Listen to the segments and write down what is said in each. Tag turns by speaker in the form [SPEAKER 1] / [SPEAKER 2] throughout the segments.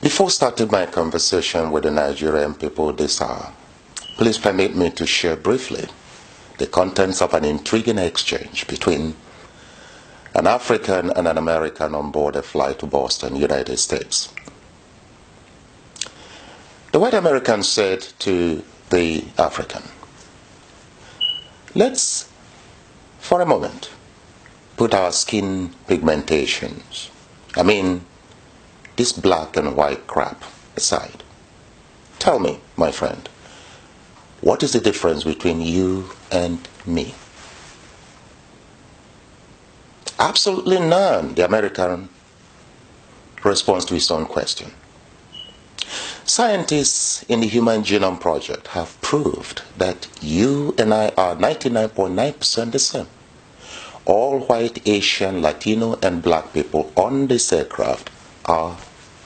[SPEAKER 1] Before starting my conversation with the Nigerian people this hour, please permit me to share briefly the contents of an intriguing exchange between an African and an American on board a flight to Boston, United States. The white American said to the African, "Let's, for a moment, put our skin pigmentations, this black and white crap aside. Tell me, my friend, what is the difference between you and me?" Absolutely none, the American responds to his own question. Scientists in the Human Genome Project have proved that you and I are 99.9% the same. All white, Asian, Latino, and black people on this aircraft are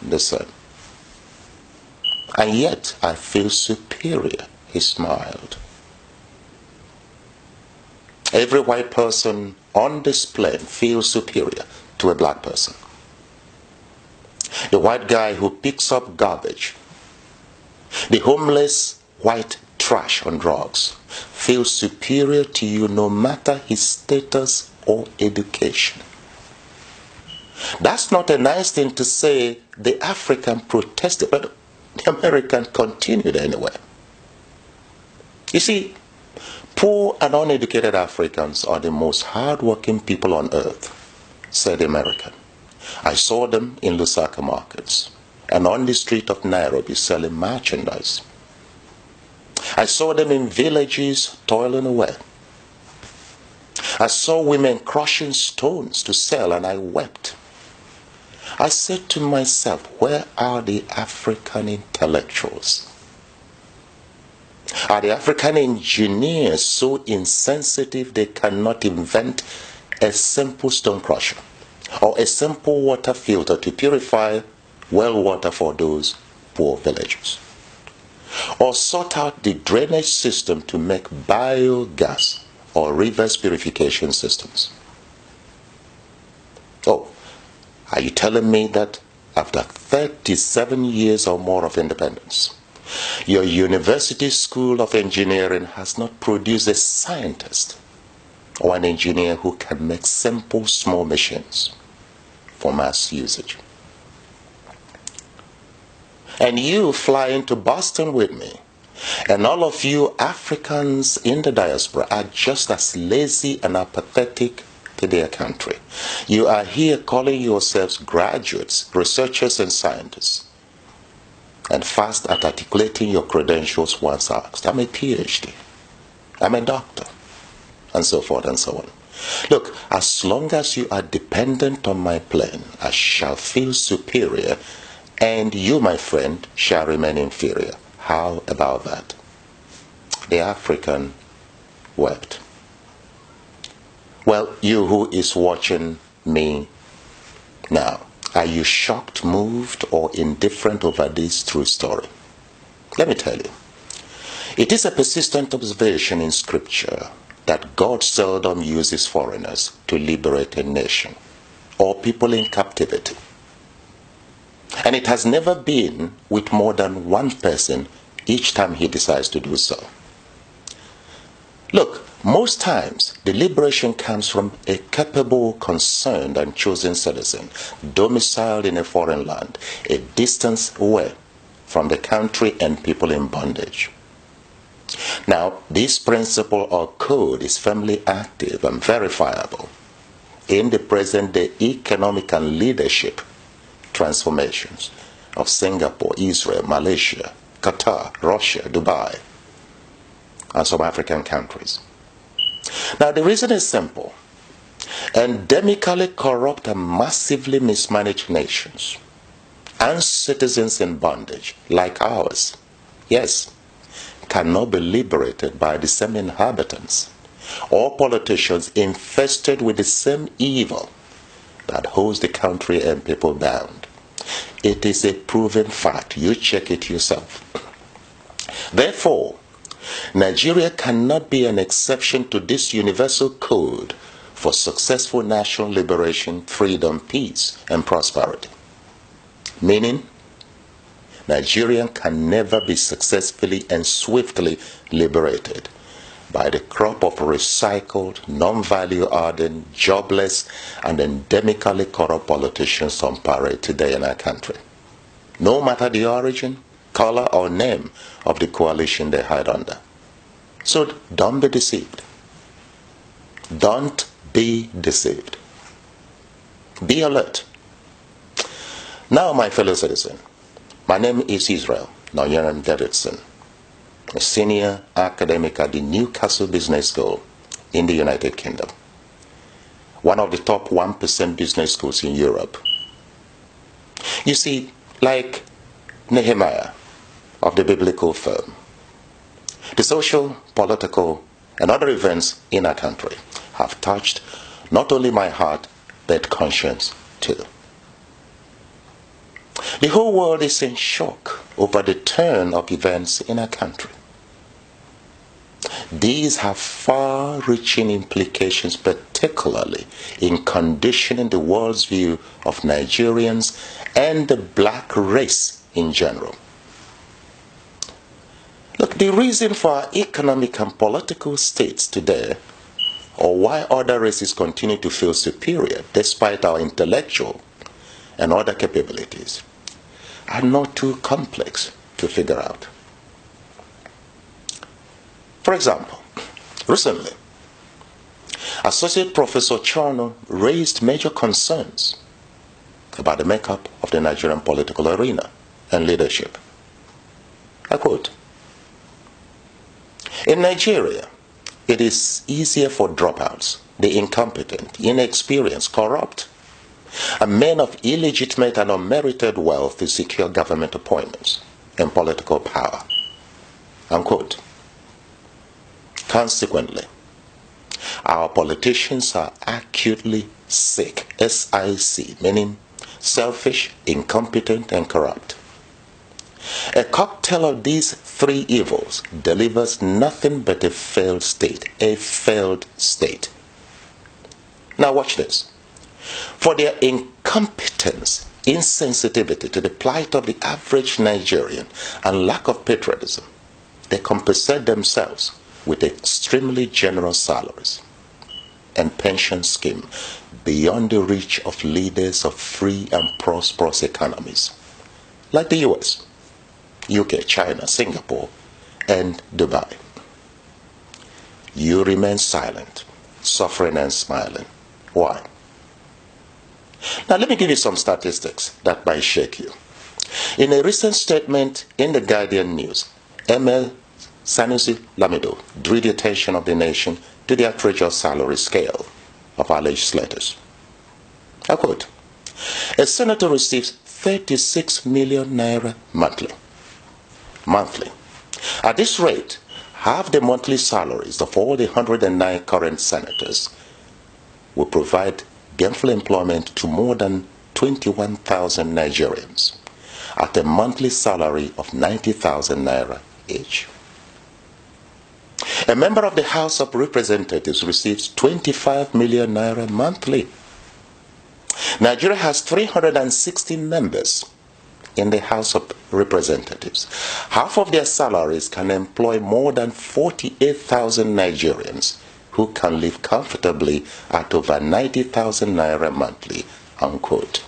[SPEAKER 1] the same. And yet I feel superior, he smiled. Every white person on this plane feels superior to a black person. The white guy who picks up garbage, the homeless white trash on drugs, feels superior to you no matter his status or education. That's not a nice thing to say. The African protested, but the American continued anyway. You see, poor and uneducated Africans are the most hardworking people on earth, said the American. I saw them in Lusaka markets and on the street of Nairobi selling merchandise. I saw them in villages toiling away. I saw women crushing stones to sell, and I wept. I said to myself, where are the African intellectuals? Are the African engineers so insensitive they cannot invent a simple stone crusher or a simple water filter to purify well water for those poor villages? Or sort out the drainage system to make biogas or reverse purification systems? Oh, are you telling me that after 37 years or more of independence, your university school of engineering has not produced a scientist or an engineer who can make simple small machines for mass usage? And you fly into Boston with me, and all of you Africans in the diaspora are just as lazy and apathetic to their country. You are here calling yourselves graduates, researchers, and scientists, and fast at articulating your credentials once asked. I'm a PhD, I'm a doctor, and so forth and so on. Look, as long as you are dependent on my plane, I shall feel superior, and you, my friend, shall remain inferior. How about that? The African wept. Well, you who is watching me now, are you shocked, moved, or indifferent over this true story? Let me tell you. It is a persistent observation in Scripture that God seldom uses foreigners to liberate a nation or people in captivity. And it has never been with more than one person each time he decides to do so. Look, most times the liberation comes from a capable, concerned, and chosen citizen domiciled in a foreign land, a distance away from the country and people in bondage. Now, this principle or code is firmly active and verifiable in the present-day economic and leadership transformations of Singapore, Israel, Malaysia, Qatar, Russia, Dubai, and some African countries. Now, the reason is simple. Endemically corrupt and massively mismanaged nations and citizens in bondage like ours, yes, cannot be liberated by the same inhabitants or politicians infested with the same evil that holds the country and people bound. It is a proven fact. You check it yourself. Therefore, Nigeria cannot be an exception to this universal code for successful national liberation, freedom, peace, and prosperity. Meaning, Nigeria can never be successfully and swiftly liberated by the crop of recycled, non-value-adding, jobless, and endemically corrupt politicians on parade today in our country. No matter the origin, color, or name of the coalition they hide under. So don't be deceived. Don't be deceived. Be alert. Now, my fellow citizen, my name is Israel Nonyerem Davidson, a senior academic at the Newcastle Business School in the United Kingdom, one of the top 1% business schools in Europe. You see, like Nehemiah of the biblical firm, the social, political, and other events in our country have touched not only my heart, but conscience too. The whole world is in shock over the turn of events in our country. These have far-reaching implications, particularly in conditioning the world's view of Nigerians and the black race in general. Look, the reason for our economic and political states today, or why other races continue to feel superior despite our intellectual and other capabilities, are not too complex to figure out. For example, recently, Associate Professor Chono raised major concerns about the makeup of the Nigerian political arena and leadership. I quote, "In Nigeria, it is easier for dropouts, the incompetent, inexperienced, corrupt, and men of illegitimate and unmerited wealth to secure government appointments and political power." Unquote. Consequently, our politicians are acutely sick, S-I-C, meaning selfish, incompetent, and corrupt. A cocktail of these three evils delivers nothing but a failed state, a failed state. Now watch this. For their incompetence, insensitivity to the plight of the average Nigerian, and lack of patriotism, they compensate themselves with extremely generous salaries and pension scheme beyond the reach of leaders of free and prosperous economies like the US, UK, China, Singapore, and Dubai. You remain silent, suffering and smiling. Why? Now let me give you some statistics that might shake you. In a recent statement in the Guardian News, ML Sanusi Lamido drew the attention of the nation to the outrageous salary scale of our legislators. I quote, "A senator receives 36 million naira monthly. At this rate, half the monthly salaries of all the 109 current senators will provide gainful employment to more than 21,000 Nigerians at a monthly salary of 90,000 naira each. A member of the House of Representatives receives 25 million naira monthly. Nigeria has 360 members in the House of Representatives. Half of their salaries can employ more than 48,000 Nigerians who can live comfortably at over 90,000 naira monthly." Unquote.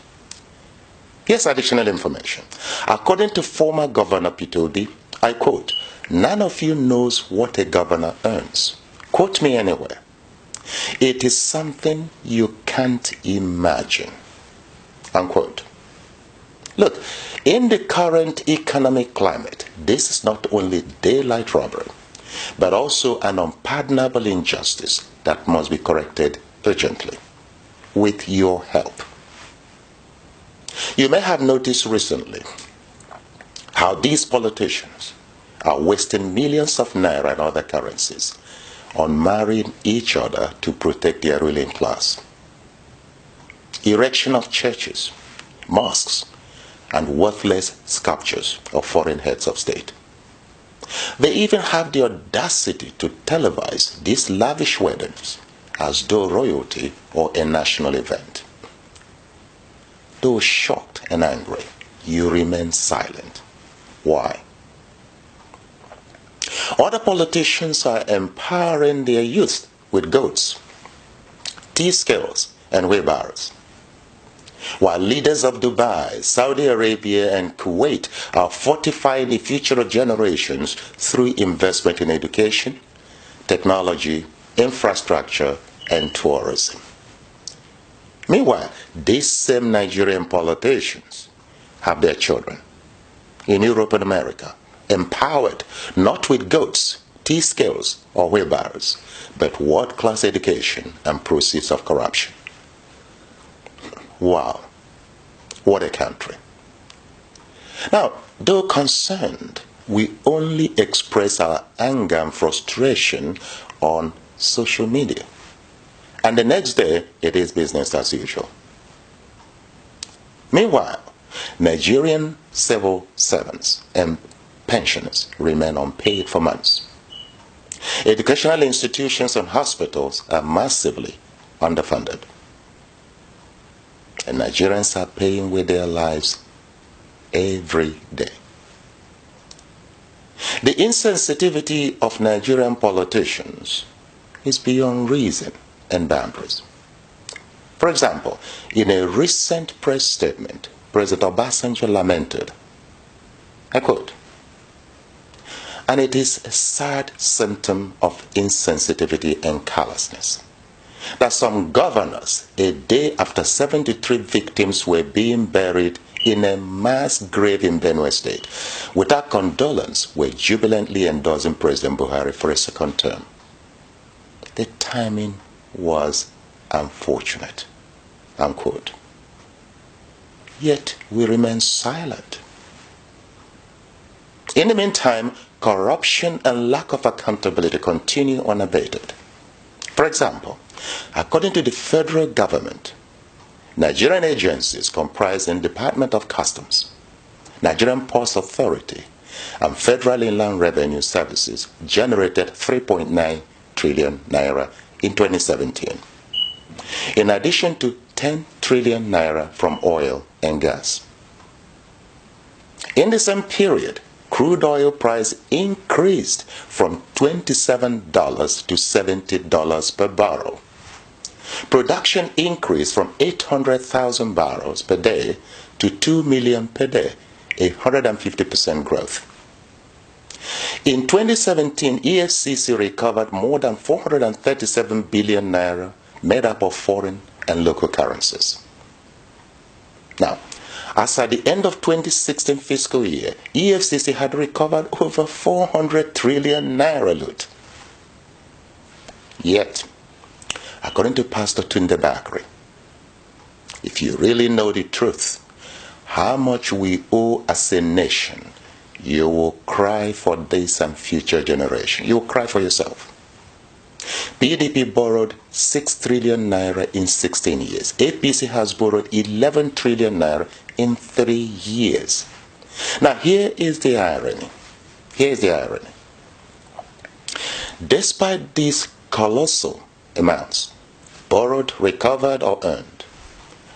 [SPEAKER 1] Here's additional information. According to former Governor Peter Obi, I quote, "None of you knows what a governor earns. Quote me anywhere. It is something you can't imagine." Unquote. Look, in the current economic climate, this is not only daylight robbery, but also an unpardonable injustice that must be corrected urgently, with your help. You may have noticed recently how these politicians are wasting millions of naira and other currencies on marrying each other to protect their ruling class. Erection of churches, mosques, and worthless sculptures of foreign heads of state. They even have the audacity to televise these lavish weddings as though royalty or a national event. Though shocked and angry, you remain silent. Why? Other politicians are empowering their youth with goats, tea skills, and wheelbarrows, while leaders of Dubai, Saudi Arabia, and Kuwait are fortifying the future of generations through investment in education, technology, infrastructure, and tourism. Meanwhile, these same Nigerian politicians have their children in Europe and America empowered not with goats, tea skills, or wheelbarrows, but world-class education and proceeds of corruption. Wow, what a country. Now, though concerned, we only express our anger and frustration on social media. And the next day, it is business as usual. Meanwhile, Nigerian civil servants and pensioners remain unpaid for months. Educational institutions and hospitals are massively underfunded. And Nigerians are paying with their lives every day. The insensitivity of Nigerian politicians is beyond reason and boundaries. For example, in a recent press statement, President Obasanjo lamented, I quote, "And it is a sad symptom of insensitivity and callousness that some governors, a day after 73 victims were being buried in a mass grave in Benue State, without condolence, were jubilantly endorsing President Buhari for a second term. The timing was unfortunate," unquote. Yet we remain silent. In the meantime, corruption and lack of accountability continue unabated. For example, according to the federal government, Nigerian agencies comprising Department of Customs, Nigerian Ports Authority, and Federal Inland Revenue Services generated 3.9 trillion naira in 2017, in addition to 10 trillion naira from oil and gas. In the same period, crude oil price increased from $27 to $70 per barrel. Production increased from 800,000 barrels per day to 2 million per day, a 150% growth. In 2017, EFCC recovered more than 437 billion naira made up of foreign and local currencies. Now, as at the end of 2016 fiscal year, EFCC had recovered over 400 trillion naira loot. Yet, according to Pastor Tunde Bakri, if you really know the truth, how much we owe as a nation, you will cry for this and future generation. You will cry for yourself. PDP borrowed 6 trillion naira in 16 years. APC has borrowed 11 trillion naira in 3 years. Now, here is the irony. Here's the irony. Despite these colossal amounts, borrowed, recovered, or earned,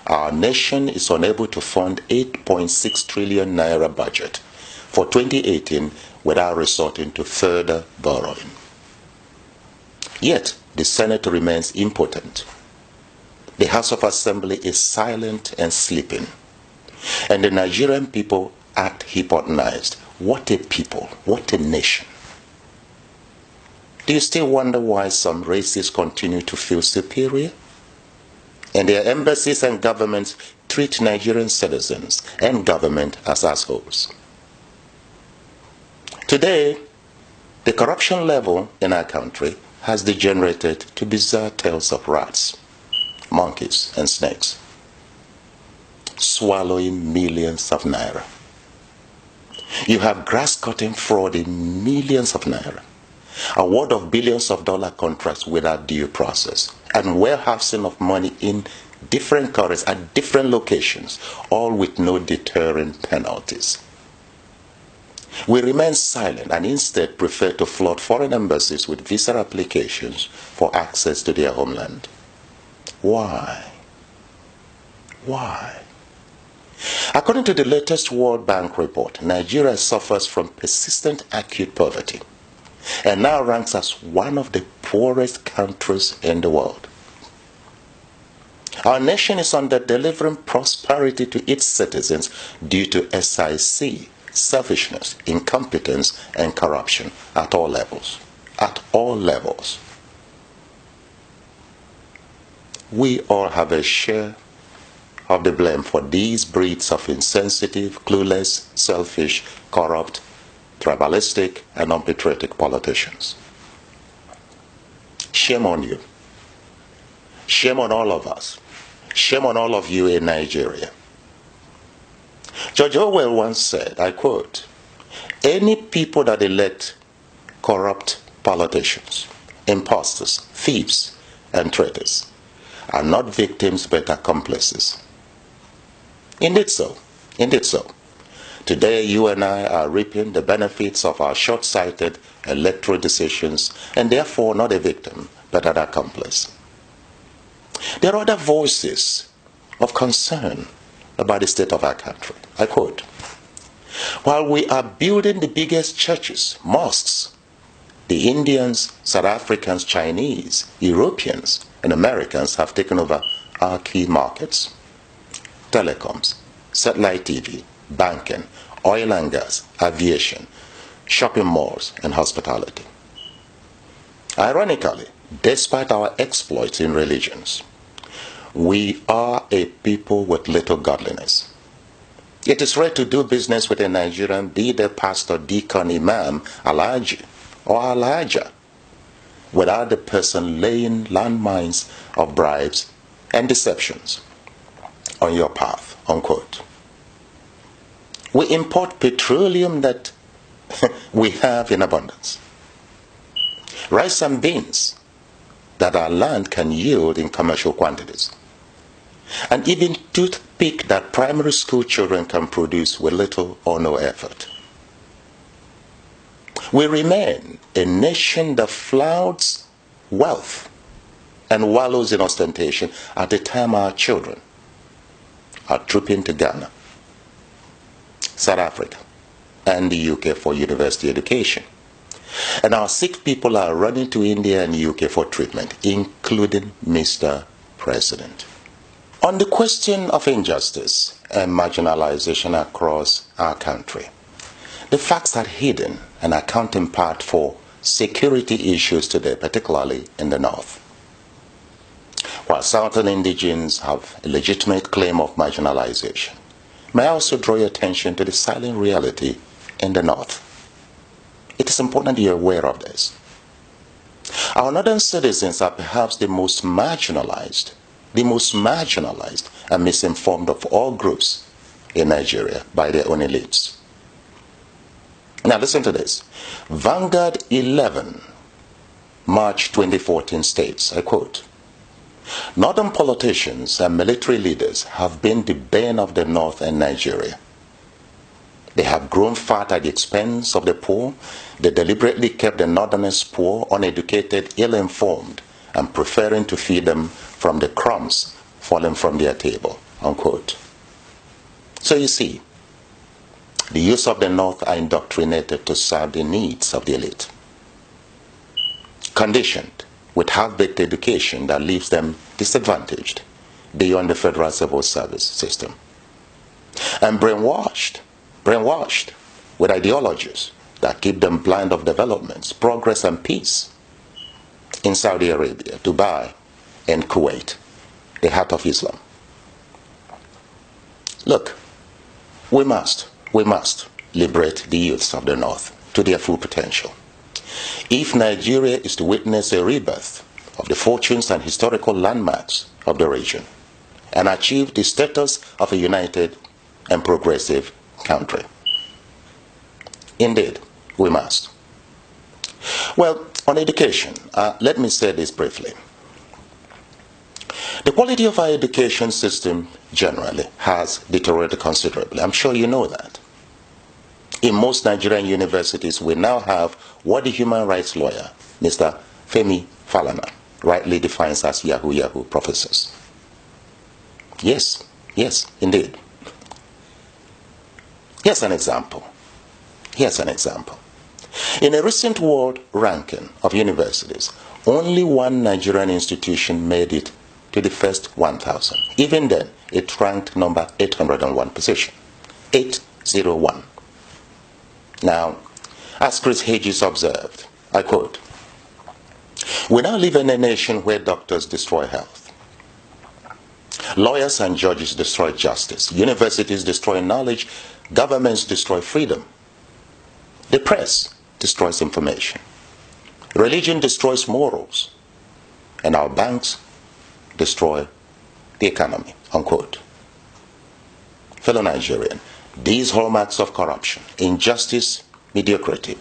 [SPEAKER 1] our nation is unable to fund 8.6 trillion naira budget for 2018 without resorting to further borrowing. Yet, the Senate remains impotent. The House of Assembly is silent and sleeping. And the Nigerian people act hypnotized. What a people, what a nation. Do you still wonder why some races continue to feel superior? And their embassies and governments treat Nigerian citizens and government as assholes. Today, the corruption level in our country has degenerated to bizarre tales of rats, monkeys, and snakes, swallowing millions of naira. You have grass-cutting fraud in millions of naira, award of billions of dollar contracts without due process, and warehousing of money in different countries at different locations, all with no deterrent penalties. We remain silent and instead prefer to flood foreign embassies with visa applications for access to their homeland. Why? Why? According to the latest World Bank report, Nigeria suffers from persistent acute poverty and now ranks as one of the poorest countries in the world. Our nation is under delivering prosperity to its citizens due to SIC, selfishness, incompetence, and corruption at all levels. At all levels. We all have a share of the blame for these breeds of insensitive, clueless, selfish, corrupt, tribalistic, and unpatriotic politicians. Shame on you. Shame on all of us. Shame on all of you in Nigeria. George Orwell once said, I quote, "Any people that elect corrupt politicians, impostors, thieves, and traitors are not victims but accomplices." Indeed so. Indeed so. Today, you and I are reaping the benefits of our short-sighted electoral decisions and therefore not a victim but an accomplice. There are other voices of concern about the state of our country. I quote, "While we are building the biggest churches, mosques, the Indians, South Africans, Chinese, Europeans, and Americans have taken over our key markets: telecoms, satellite TV, banking, oil and gas, aviation, shopping malls, and hospitality. Ironically, despite our exploits in religions, we are a people with little godliness. It is rare to do business with a Nigerian, be the pastor, deacon, imam, alhaji, or alhaja, without the person laying landmines of bribes and deceptions on your path," unquote. We import petroleum that we have in abundance, rice and beans that our land can yield in commercial quantities, and even toothpick that primary school children can produce with little or no effort. We remain a nation that flouts wealth and wallows in ostentation at the time our children are trooping to Ghana, South Africa, and the UK for university education. And our sick people are running to India and UK for treatment, including Mr. President. On the question of injustice and marginalization across our country, the facts are hidden and account in part for security issues today, particularly in the north. While Southern indigenes have a legitimate claim of marginalization, may I also draw your attention to the silent reality in the north. It is important you're aware of this. Our northern citizens are perhaps the most marginalized and misinformed of all groups in Nigeria by their own elites. Now listen to this. Vanguard 11, March 2014 states, I quote, "Northern politicians and military leaders have been the bane of the North and Nigeria. They have grown fat at the expense of the poor. They deliberately kept the Northerners poor, uneducated, ill-informed, and preferring to feed them from the crumbs falling from their table," unquote. So you see, the youth of the North are indoctrinated to serve the needs of the elite, conditioned with half-baked education that leaves them disadvantaged beyond the federal civil service system, and brainwashed with ideologies that keep them blind of developments, progress, and peace in Saudi Arabia, Dubai, and Kuwait, the heart of Islam. Look, we must liberate the youths of the North to their full potential. If Nigeria is to witness a rebirth of the fortunes and historical landmarks of the region and achieve the status of a united and progressive country. Indeed, we must. Well, on education, let me say this briefly. The quality of our education system generally has deteriorated considerably. I'm sure you know that. In most Nigerian universities, we now have what the human rights lawyer, Mr. Femi Falana, rightly defines as Yahoo professors. Yes, indeed. Here's an example. In a recent world ranking of universities, only one Nigerian institution made it to the first 1,000. Even then, it ranked number 801 position. 801. Now, as Chris Hedges observed, I quote, "We now live in a nation where doctors destroy health. Lawyers and judges destroy justice. Universities destroy knowledge. Governments destroy freedom. The press destroys information. Religion destroys morals. And our banks destroy the economy." Unquote. Fellow Nigerian, these hallmarks of corruption, injustice, mediocrity,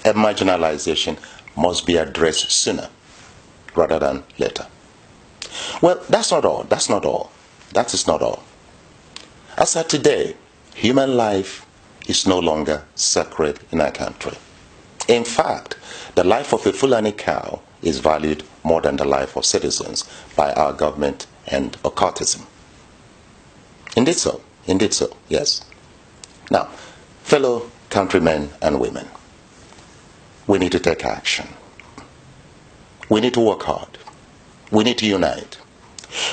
[SPEAKER 1] and marginalization must be addressed sooner rather than later. Well, that's not all. That is not all. As of today, human life is no longer sacred in our country. In fact, the life of a Fulani cow is valued more than the life of citizens by our government and occultism. Indeed so, yes. Now, fellow countrymen and women, we need to take action. We need to work hard. We need to unite.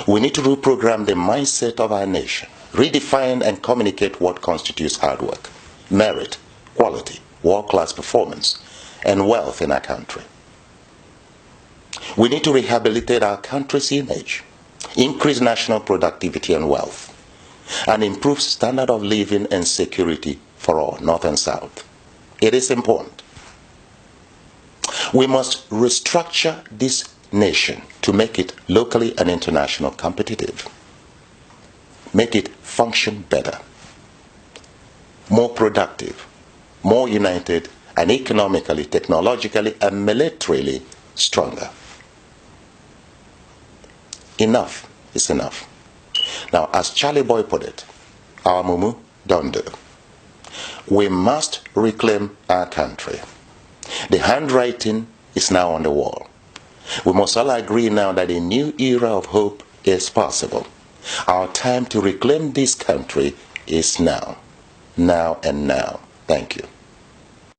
[SPEAKER 1] We need to reprogram the mindset of our nation, redefine and communicate what constitutes hard work, merit, quality, world-class performance, and wealth in our country. We need to rehabilitate our country's image, increase national productivity and wealth, and improve standard of living and security for all, North and South. It is important. We must restructure this nation to make it locally and internationally competitive. Make it function better, more productive, more united, and economically, technologically, and militarily stronger. Enough is enough. Now, as Charlie Boy put it, our mumu don't do. We must reclaim our country. The handwriting is now on the wall. We must all agree now that a new era of hope is possible. Our time to reclaim this country is now. Now and now. Thank you.